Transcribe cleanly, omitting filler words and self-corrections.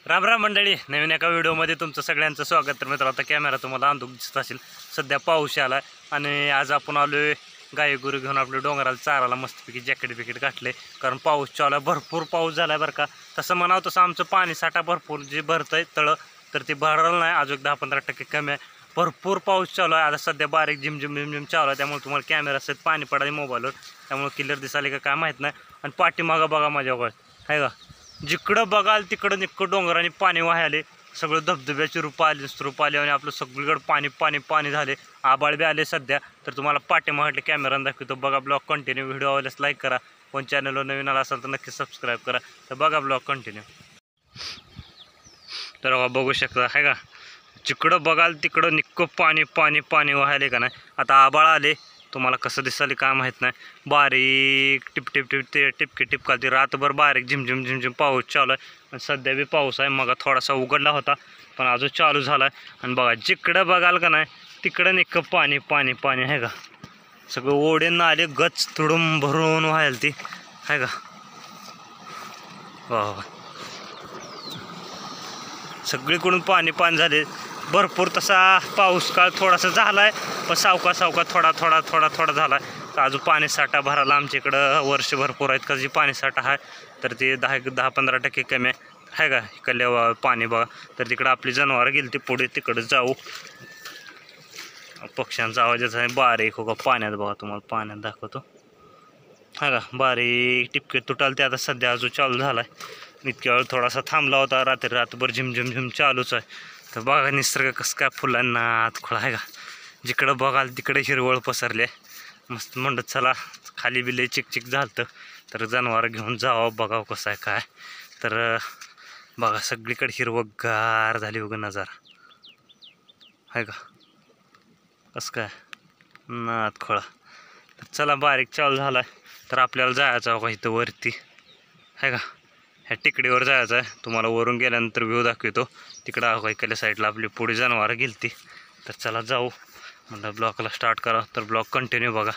राम राम मंडळी, नवीन एका व्हिडिओमध्ये तुमचं सगळ्यांचं स्वागत. तर मित्र, आता कॅमेरा तुम्हाला अंधुक दिसत असेल. सध्या पाऊस आला आणि आज आपण आलोय गाई गुरु घेऊन आपल्या डोंगराला चाराला मस्तपैकी जॅकेट बिकेट घातले. कारण पाऊस चालू आहे, भरपूर पाऊस झाला आहे बरं का. तसं म्हणावं तसं आमचं पाणी साठा भरपूर जे भरतंय तळं, तर ते भरलं नाही, अजून 10-15% कमी आहे. भरपूर पाऊस चालू आहे. आता सध्या बारीक झिमझिम झिमझिम चालू आहे, त्यामुळे तुम्हाला कॅमेरा सहित पाणी पडायला मोबाईलवर, त्यामुळे क्लिअर दिसाले का काय माहीत नाही. आणि पाठीमागं बघा माझ्याकडे आहे का, जिकडं बघाल तिकडं निक्कं डोंगराने पाणी वाहायले. सगळं धबधब्याची रूपं आली, स्त्रूप आली आणि आपलं सगळीकडे पाणी पाणी पाणी झाले. आबाळ बी आले सध्या. तर तुम्हाला पाठीमागले कॅमेराने दाखवतो. बघा ब्लॉग कंटिन्यू. व्हिडिओ आवडल्यास लाईक करा. कोण चॅनलवर नवीन आला असाल तर नक्की सबस्क्राईब करा. तर बघा ब्लॉग कंटिन्यू. तर बघू शकता आहे का, जिकडं बघाल तिकडं निक्कं पाणी पाणी पाणी वाहायले का नाही. आता आबाळ आले, तुम्हाला कसं दिसाले काय माहीत नाही. बारीक टिप टिप टिप ते टिपके टिपकालते. रातभर बारीक झिमझिम झिमझिम पाऊस चालू आहे. आणि सध्या बी पाऊस आहे. मग थोडासा उघडला होता, पण अजून चालू झाला आहे. आणि बघा जिकडं बघाल का नाही तिकडं निक्कं पाणी पाणी पाणी आहे का. सगळं ओढे नाले गच तुडून भरून व्हायला ती आहे का. वा, सगळीकडून पाणी पाणी झाले. भरपूर तसा पाऊस काळ थोडासा झाला आहे, पण सावका सावका थोडा थोडा थोडा थोडा झाला आहे. तर अजून पाणी साठा भरायला आमच्या इकडं वर्ष भरपूर आहेत का. जी पाणी साठा आहे तर ते 10-15% कमी आहे का. इकडल्या पाणी बघा. तर तिकडं आपली जनावरं गेली, ती पुढे तिकडं जाऊ. पक्ष्यांचा आवाज येत आहे बारीक. हो का पाण्यात बघा, तुम्हाला पाण्यात दाखवतो हा का. बारीक टिपके तुटाल ते आता सध्या अजून चालू झाला आहे. इतक्या वेळ थोडासा थांबला होता. रात्रभर झिमझिम झिम चालूच आहे. तर बघा निसर्ग कसं काय फुलांना खोळा आहे का. जिकडं बघाल तिकडे हिरवळ पसरले. मस्त म्हणत चला खाली बिले चिकचिक झालं तर जनावर घेऊन जावं, बघावं कसं आहे काय. तर बघा सगळीकडे हिरवगार झाली बघा नजारा आहे का. कसं काय नात खोळा. तर चला बारीक चालू झाला आहे. तर आपल्याला जायचं का इथं वरती आहे का. ह्या टिकडीवर जायचं आहे. तुम्हाला वरून गेल्यानंतर व्ह्यू दाखवतो. तिकडं इकडल्या साईडला आपली पुढे जनावरं गेलती. तर चला जाऊ. म्हणलं ब्लॉगला स्टार्ट करा. तर ब्लॉग कंटिन्यू बघा.